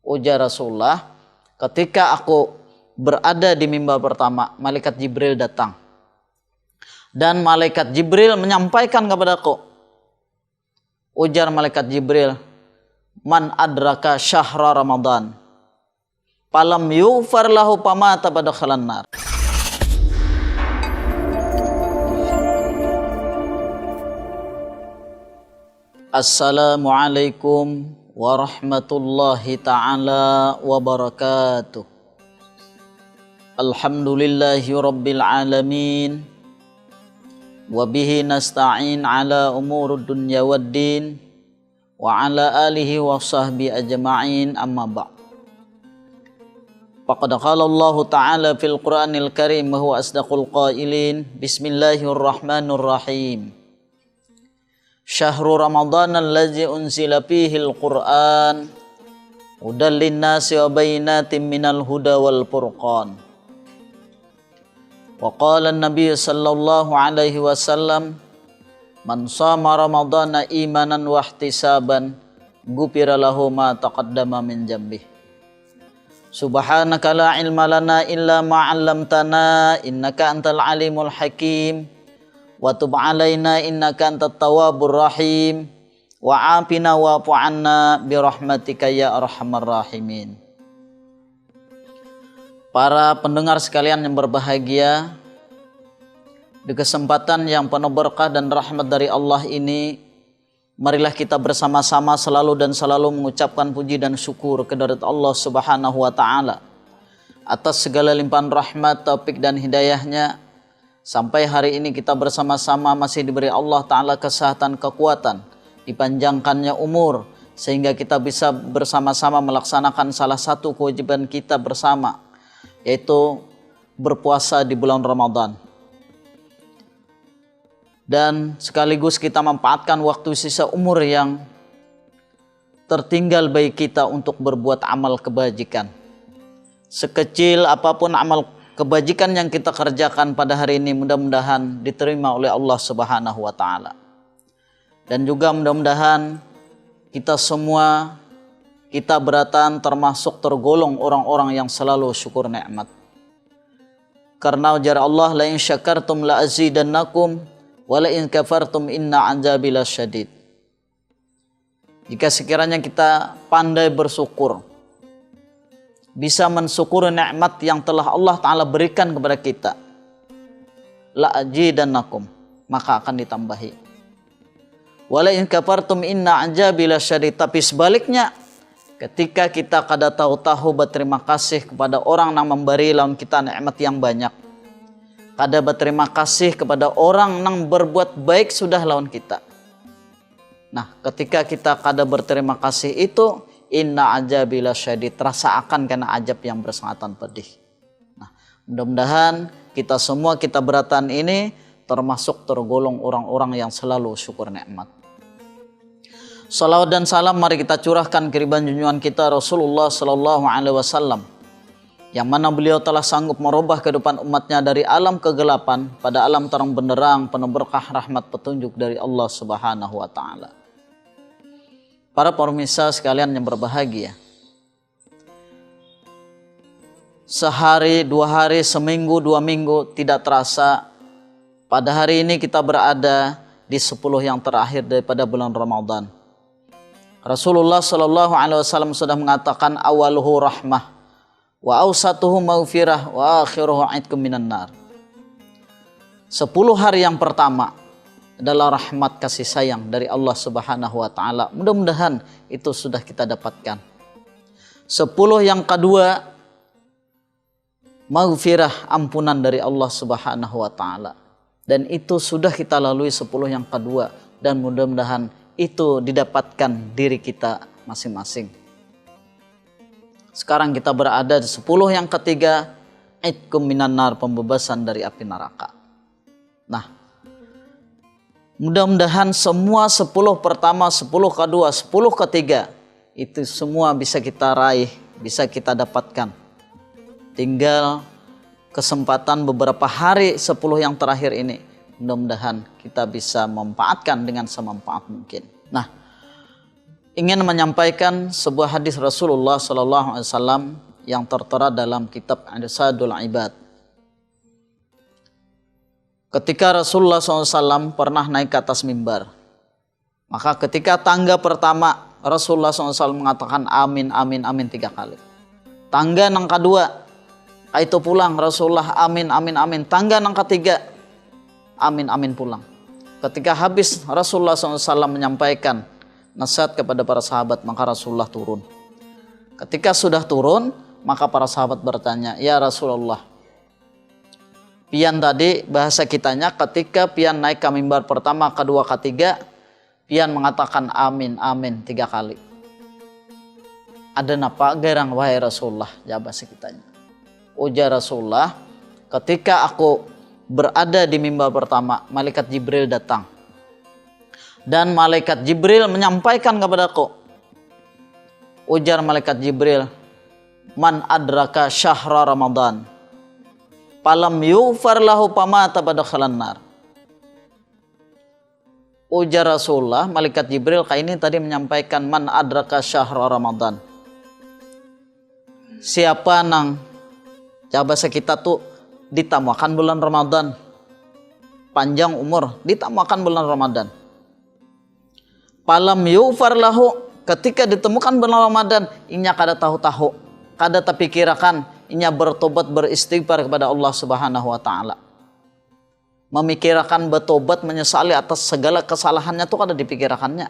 Ujar Rasulullah, ketika aku berada di mimbar pertama, malaikat Jibril datang. Dan malaikat Jibril menyampaikan kepadaku. Ujar malaikat Jibril, man adraka syahra Ramadan falam yughfar lahu famata badakhalan nar. Assalamualaikum warahmatullahi ta'ala wabarakatuh. Alhamdulillahi rabbil alamin. Wabihi nasta'in ala umurud dunya waddin. Wa ala alihi wa sahbihi ajma'in, amma ba'd. Faqad qala Allah ta'ala fil Qur'anil Karim wa huwa asdaqul qailin. Bismillahirrahmanirrahim. Syahrul Ramadan allazi unzila fihi al-Qur'an hudal linnasi wa bayyinatin minal huda wal furqan. Wa qala an-nabiy sallallahu alaihi wasallam, man shama ramadhana imanan wa ihtisaban ghufira lahu ma taqaddama min dhanbihi. Subhanaka la ilma lana illa ma 'allamtana innaka antal alimul hakim. Wa tub alaina innaka antat tawwabur rahim. Wa afina wa'fu 'anna bi rahmatika ya arhamar rahimin. Para pendengar sekalian yang berbahagia, di kesempatan yang penuh berkah dan rahmat dari Allah ini, marilah kita bersama-sama selalu mengucapkan puji dan syukur kehadirat Allah Subhanahu wa taala atas segala limpahan rahmat, taufik dan hidayahnya. Sampai hari ini kita bersama-sama masih diberi Allah Ta'ala kesehatan, kekuatan, dipanjangkannya umur, sehingga kita bisa bersama-sama melaksanakan salah satu kewajiban kita bersama, yaitu berpuasa di bulan Ramadan. Dan sekaligus kita memanfaatkan waktu sisa umur yang tertinggal bagi kita untuk berbuat amal kebajikan. Sekecil apapun amal kebajikan yang kita kerjakan pada hari ini, mudah-mudahan diterima oleh Allah Subhanahu wa taala. Dan juga mudah-mudahan kita semua, kita beratan termasuk tergolong orang-orang yang selalu syukur nikmat. Karena ujar Allah, la in syakartum la azidannakum wa la in kafartum inna 'adzabi lasyadid. Jika sekiranya kita pandai bersyukur, bisa mensyukuri nikmat yang telah Allah Ta'ala berikan kepada kita, la azidannakum, maka akan ditambahi. Wala in kafartum inna 'adzabi lasyadid. Tapi sebaliknya, ketika kita kada tahu-tahu berterima kasih kepada orang yang memberi lawan kita nikmat yang banyak, kada berterima kasih kepada orang yang berbuat baik sudah lawan kita. Nah, ketika kita kada berterima kasih itu, inna azabi lasyadid, terasa akan kena azab yang bersangatan pedih. Nah, mudah-mudahan kita semua, kita beratan ini termasuk tergolong orang-orang yang selalu syukur nikmat. Salawat dan salam mari kita curahkan ke junjungan kita Rasulullah sallallahu alaihi wasallam, yang mana beliau telah sanggup merubah kehidupan umatnya dari alam kegelapan pada alam terang benderang penuh berkah rahmat petunjuk dari Allah Subhanahu wa taala. Para pemirsa sekalian yang berbahagia, sehari, 2 hari, seminggu, 2 minggu tidak terasa, pada hari ini kita berada di 10 yang terakhir daripada bulan Ramadan. Rasulullah sallallahu alaihi wasallam sudah mengatakan, awaluhu rahmah wa awsatuhu maghfirah wa akhiruhu 'idkum minan nar. 10 hari yang pertama adalah rahmat kasih sayang dari Allah Subhanahu wa taala. Mudah-mudahan itu sudah kita dapatkan. 10 yang kedua, maghfirah, ampunan dari Allah Subhanahu wa taala. Dan itu sudah kita lalui 10 yang kedua, dan mudah-mudahan itu didapatkan diri kita masing-masing. Sekarang kita berada di 10 yang ketiga, idkum minan nar, pembebasan dari api neraka. Nah, mudah-mudahan semua 10 pertama, 10 kedua, 10 ketiga itu semua bisa kita raih, bisa kita dapatkan. Tinggal kesempatan beberapa hari 10 yang terakhir ini, mudah-mudahan kita bisa memanfaatkan dengan semanfaat mungkin. Nah, ingin menyampaikan sebuah hadis Rasulullah sallallahu alaihi wasallam yang tertera dalam kitab Irsadul Ibad. Ketika Rasulullah SAW pernah naik ke atas mimbar, maka ketika tangga pertama Rasulullah SAW mengatakan amin, amin, amin 3 kali. Tangga yang kedua, itu pulang Rasulullah amin, amin, amin. Tangga yang ketiga, amin, amin pulang. Ketika habis Rasulullah SAW menyampaikan nasihat kepada para sahabat, maka Rasulullah turun. Ketika sudah turun, maka para sahabat bertanya, ya Rasulullah, pian tadi bahasa kitanya ketika pian naik ke mimbar pertama, kedua, ketiga, pian mengatakan amin, amin 3 kali. Ada napa gerang wahai Rasulullah, jawab bahasa kitanya. Ujar Rasulullah, ketika aku berada di mimbar pertama, malaikat Jibril datang. Dan malaikat Jibril menyampaikan kepadaku. Ujar malaikat Jibril, man adraka syahra Ramadan falam yughfar lahu famata badakhalan nar. Ujar Rasulullah, malaikat Jibril kayak ini tadi menyampaikan man adraka syahra Ramadan. Siapa nang bahasa kita tuh ditambahkan bulan Ramadan, panjang umur, ditambahkan bulan Ramadan. Falam yughfar lahu, ketika ditemukan bulan Ramadan, inya kada tahu-tahu, kada terpikirkan, inya bertobat beristighfar kepada Allah Subhanahu wa taala. Memikirkan bertobat menyesali atas segala kesalahannya itu kada dipikirkannya.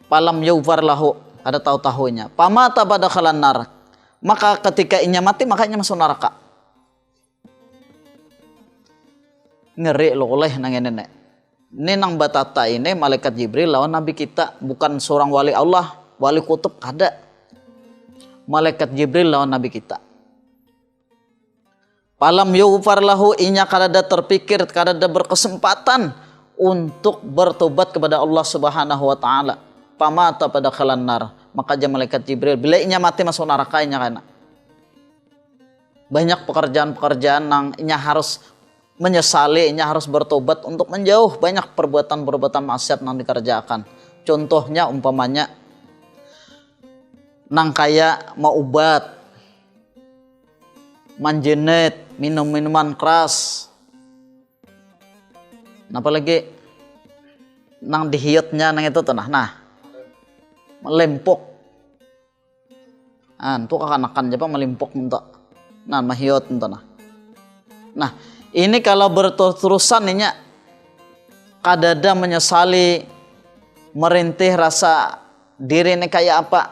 Falam yughfar lahu, kada tahu-tahunya. Pamata badakhalan nar, maka ketika inya mati, maka inya masuk neraka. Ngeri lo oleh nang nenek. Ini nang batata ini malaikat Jibril lawan Nabi kita, bukan seorang wali Allah, wali kutub kada. Malaikat Jibril lawan Nabi kita. Falam yughfar lahu, inya kada terpikir, kada berkesempatan untuk bertobat kepada Allah Subhanahu wa taala. Pamata badakhalan nar, maka aja malaikat Jibril bila inya mati masuk neraka inya kana. Banyak pekerjaan-pekerjaan yang inya harus menyesali, inya harus bertobat untuk menjauh banyak perbuatan-perbuatan maksiat yang dikerjakan. Contohnya umpamanya nang kaya mau obat, manjenet, minum minuman keras. Apalagi nang dihiutnya nang itu tuh nah melempok. Tuh kekanakan japa melimpok mentok. Nah mahiot mentok nah. Nah, ini kalau berterusan ini kadada menyesali, merintih rasa diri ini kayak apa.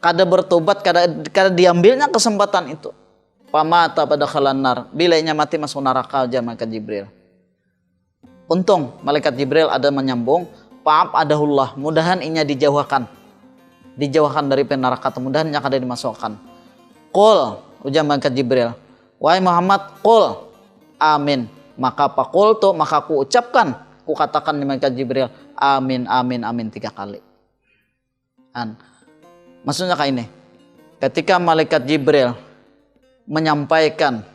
Kada bertobat, kada diambilnya kesempatan itu. Pamata badakhalan nar, bila inya mati masuk neraka aja malaikat Jibril. Untung malaikat Jibril ada menyambung, paap adahullah, mudahan inya dijauhkan dari neraka, mudahan inya kada dimasukkan. Qul, ujar malaikat Jibril, wahai Muhammad, qul amin. Maka faqultu, maka aku ucapkan, aku katakan di malaikat Jibril, amin, amin, amin 3 kali. Maksudnya kayak ini, ketika malaikat Jibril menyampaikan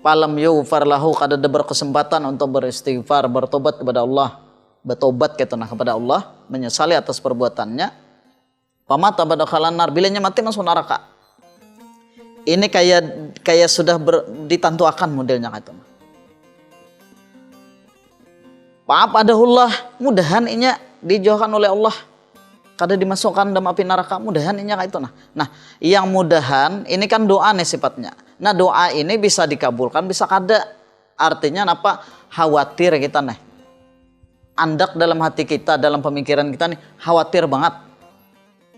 falam yughfar lahu, kada ada berkesempatan untuk beristighfar, bertobat kepada Allah, bertobat kepada Allah, menyesali atas perbuatannya. Pamata badakhalan nar, bilanya mati masuk neraka. Ini kayak sudah ditantuakan modelnya kayak itu. Paap adahullah, mudahan inya dijauhkan oleh Allah, kada dimasukkan dalam api neraka, mudahan inya kayak itu nah. Yang mudahan ini kan doa nih sifatnya. Nah doa ini bisa dikabulkan, bisa kada. Artinya apa? Khawatir kita nih. Andak dalam hati kita, dalam pemikiran kita nih, khawatir banget.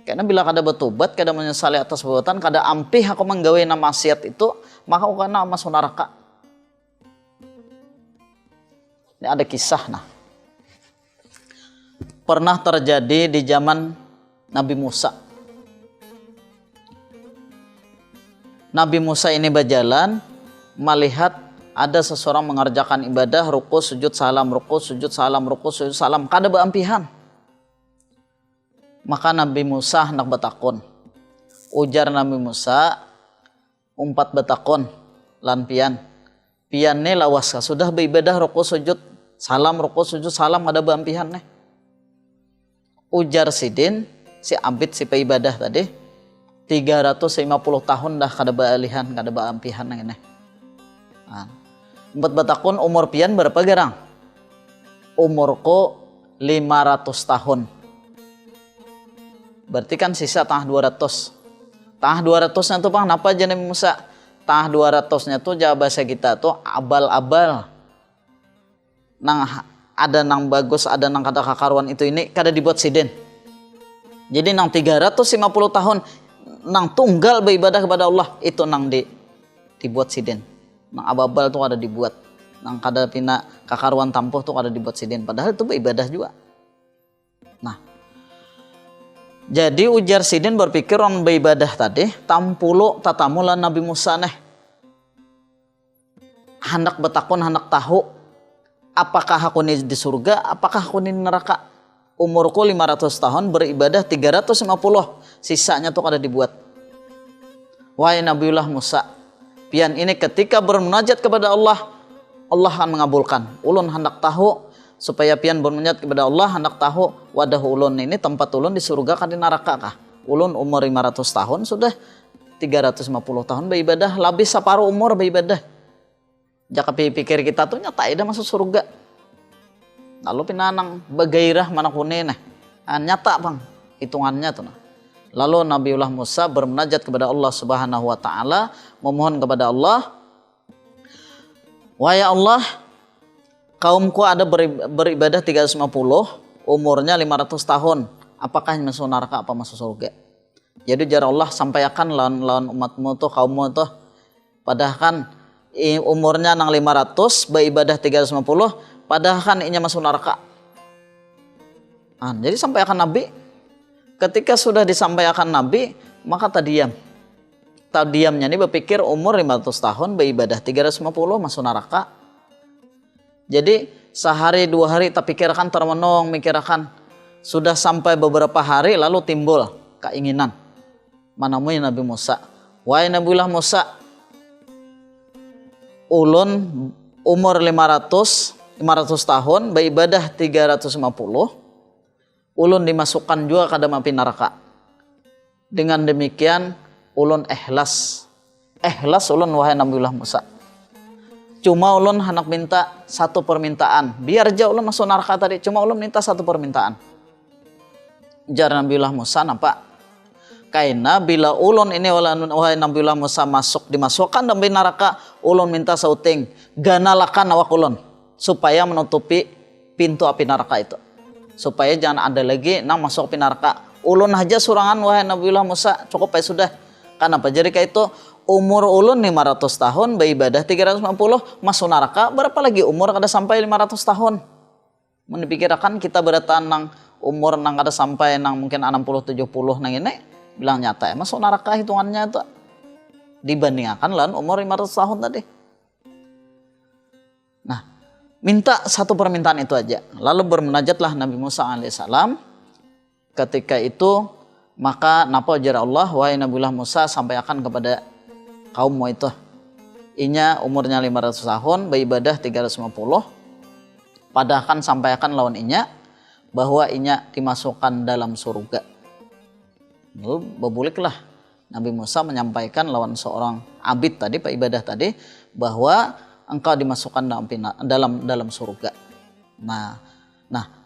Karena bila kada bertobat, kada menyesali atas perbuatan, kada ampih aku menggawe maksiat itu, maka aku kena masuk neraka. Ini ada kisah nah. Pernah terjadi di zaman Nabi Musa. Nabi Musa ini berjalan, melihat ada seseorang mengerjakan ibadah, ruku, sujud, salam, ruku, sujud, salam, ruku, sujud, salam, kada beampihan. Maka Nabi Musa hendak betakon. Ujar Nabi Musa, umpat betakon lan pian. Pian ne lawas sudah beribadah ruku, sujud, salam, ruku, sujud, salam, kada beampihan nih. Ujar sidin si abid si peibadah tadi 350 tahun dah kada baalihan kada baampihan nang ini. Empat batakun umur pian berapa gerang? Umurku 500 tahun. Berarti kan sisa tangah 200. Tangah 200-nya tuh Bang, napa aja Nabi Musa? Tangah 200-nya tuh jawab bahasa kita tuh abal-abal. Nang ada nang bagus, ada nang kada kakaruan itu ini kada dibuat sidin. Jadi nang 350 tahun nang tunggal beribadah kepada Allah itu nang dibuat sidin. Nang abal tuh ada dibuat. Nang kada pina kakaruan tampuh tuh kada dibuat sidin. Padahal itu beribadah juga. Nah, jadi ujar sidin berpikir orang beribadah tadi tampulu tatamulan Nabi Musa neh. Hendak betakun, hendak tahu apakah aku ini di surga, apakah aku ini di neraka. Umurku 500 tahun beribadah 350, sisanya tuh kada dibuat. Wahai Nabiullah Musa, pian ini ketika bermunajat kepada Allah, Allah akan mengabulkan. Ulun hendak tahu supaya pian bermunajat kepada Allah, hendak tahu wadah ulun ini tempat ulun di surga kah di neraka kah. Ulun umur 500 tahun sudah 350 tahun beribadah, lebih separuh umur beribadah. Jaka pikir kita tuh nyata ida masuk surga. Lalu pinanang bagairah mana kuning nyata Bang hitungannya tuh. Lalu Nabiullah Musa bermunajat kepada Allah Subhanahu wa taala, memohon kepada Allah, wahai Allah, kaumku ada beribadah 350, umurnya 500 tahun. Apakah masuk neraka apa masuk surga? Jadi jar Allah sampaikan lawan umatmu tuh, kaummu tuh, padahal kan umurnya nang 500 beribadah 350, padahal kan inya masuk neraka. Jadi sampaikan Nabi. Ketika sudah disampaikan Nabi, maka tadiam. Tadiamnya ini berpikir umur 500 tahun beribadah 350 masuk neraka. Jadi sehari dua hari tak pikirkan termenung, mikirkan sudah sampai beberapa hari lalu timbul keinginan. Manamui Nabi Musa, wahai Nabiullah Musa, ulun umur 500 tahun beribadah 350, ulun dimasukkan juga ke dalam api neraka. Dengan demikian ulun ikhlas ulun wahai Nabiullah Musa. Cuma ulun hendak minta satu permintaan. Biar jauh ulun masuk neraka tadi, cuma ulun minta satu permintaan. Jar Nabiullah Musa nampak. Kaina bila ulun ini wahai Nabiullah Musa dimasukkan dalam neraka, ulun minta sauting ganalakan awak ulun supaya menutupi pintu api neraka itu. Supaya jangan ada lagi nang masuk api neraka. Ulun aja surangan wahai Nabiullah Musa, cukup ya sudah. Kenapa? Jadi kayak itu umur ulun 500 tahun beribadah 350 masuk neraka, berapa lagi umur kada sampai 500 tahun. Menipikirkan kita beratan nang umur nang kada sampai nang mungkin 60 70 nang ini bilang nyata ya masuk neraka hitungannya itu dibandingkan lan umur 500 tahun tadi. Nah, minta satu permintaan itu aja. Lalu bermunajatlah Nabi Musa alaihissalam. Ketika itu maka napa ujar Allah, wahai Nabiullah Musa sampaikan kepada kaummu itu, inya umurnya 500 tahun beribadah 350, padahal kan sampaikan lawan inya bahwa inya dimasukkan dalam surga. Lalu berbuliklah Nabi Musa menyampaikan lawan seorang abid tadi, peibadah tadi, bahwa engkau dimasukkan dalam surga. Nah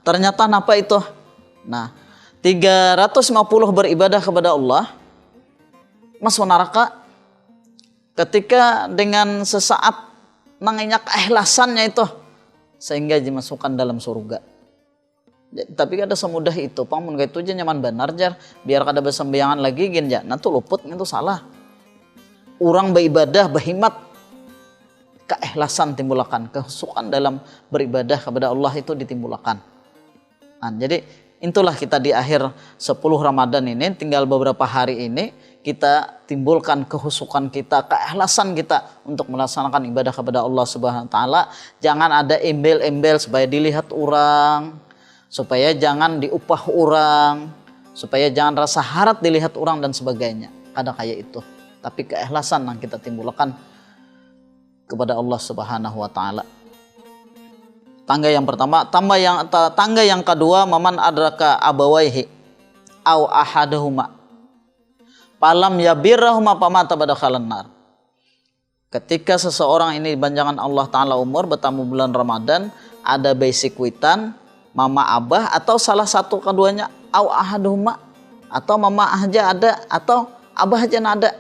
ternyata napa itu? Nah 350 beribadah kepada Allah masuk neraka ketika dengan sesaat nanginya keikhlasannya itu sehingga dimasukkan dalam surga. Tapi ada semudah itu, pang mun itu aja nyaman benar jar, biar kada bersembayangan lagi gin ja. Nah tuh luput itu salah. Orang beribadah berhimat, keikhlasan timbulakan, kehusukan dalam beribadah kepada Allah itu ditimbulkan. Nah, jadi itulah kita di akhir 10 Ramadan ini, tinggal beberapa hari ini kita timbulkan kehusukan kita, keikhlasan kita untuk melaksanakan ibadah kepada Allah Subhanahu wa taala. Jangan ada embel-embel supaya dilihat orang, supaya jangan diupah orang, supaya jangan rasa harap dilihat orang dan sebagainya. Ada kayak itu. Tapi keikhlasan yang kita timbulkan kepada Allah Subhanahu wa taala. Tangga yang pertama, tangga yang kedua, maman adraka abawaihi au ahadahuma falam yabirrahuma famata badakhalan nar. Ketika seseorang ini banjangan Allah Ta'ala umur bertamu bulan Ramadan, ada basic witan, mama abah atau salah satu keduanya, au ahaduhuma, atau mama aja ada atau abah aja ada.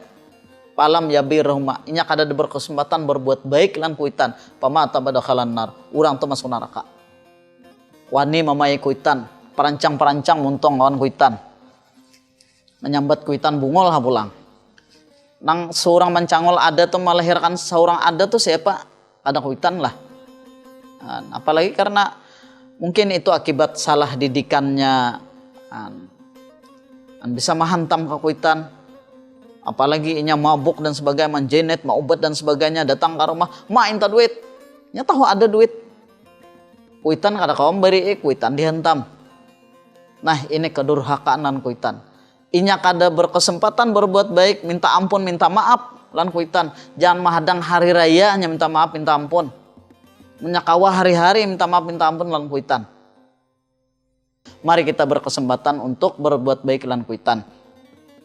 Falam yabirrahuma, inya kada berkesempatan berbuat baik lan kuitan, famata badakhalan nar, urang tuh masuk neraka. Wani mamai kuitan, perancang-perancang muntong lawan kuitan. Menyambat kuitan bungol ha pulang. Nang seorang mencangol ada tuh melahirkan seorang ada tuh siapa? Ada kuitan lah. Nah, apalagi karena mungkin itu akibat salah didikannya, bisa menghantam ke kuitan. Apalagi inya mabuk dan sebagainya, menjenet, maubat dan sebagainya, datang ke rumah, minta duit. Nya tahu ada duit. Kuitan kada kaum beri, kuitan dihantam. Nah, ini kedurhakaan lan kuitan. Inya kada berkesempatan berbuat baik, minta ampun, minta maaf lan kuitan. Jangan mahadang hari raya hanya minta maaf, minta ampun. Menyakawa hari-hari minta maaf, minta ampun lan kuitan. Mari kita berkesempatan untuk berbuat baik lan kuitan.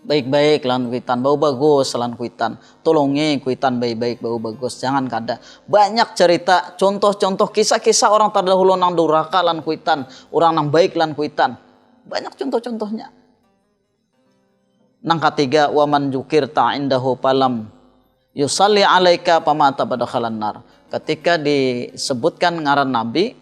Baik-baik lan kuitan, bau bagus lan kuitan, tolongi kuitan baik-baik bau bagus, jangan kada. Banyak cerita, contoh-contoh kisah-kisah orang terdahulu nang durhaka lan kuitan, orang nang baik lan kuitan. Banyak contoh-contohnya. Nang ketiga, waman jukir ta'indahu palam yusalli alaika pamata badakhalan nar. Ketika disebutkan ngaran Nabi,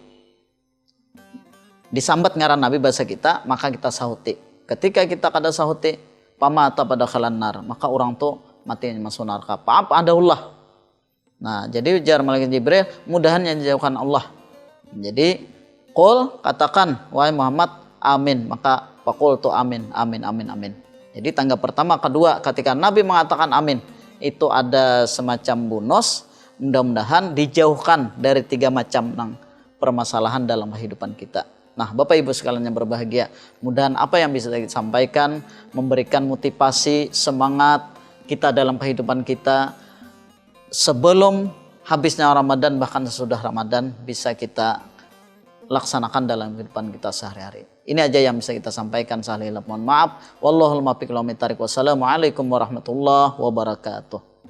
disambat ngaran Nabi bahasa kita, maka kita sahuti. Ketika kita kada sahuti, pamata badakhalan nar, maka orang tuh mati masuk neraka. Apa adahullah. Nah, jadi ujar malaikat Jibril, mudahan yang dijauhkan Allah. Jadi qul, katakan wahai Muhammad, amin, maka faqul tu amin, amin, amin, amin. Jadi tangga pertama, kedua, ketika Nabi mengatakan amin, itu ada semacam bonus, mudah-mudahan dijauhkan dari 3 macam permasalahan dalam kehidupan kita. Nah, Bapak Ibu sekalian yang berbahagia, mudahan apa yang bisa kita sampaikan memberikan motivasi, semangat kita dalam kehidupan kita sebelum habisnya Ramadan, bahkan sesudah Ramadan bisa kita laksanakan dalam kehidupan kita sehari-hari. Ini aja yang bisa kita sampaikan. Mohon maaf. Wallahul muwaffiq. Wassalamualaikum warahmatullahi wabarakatuh.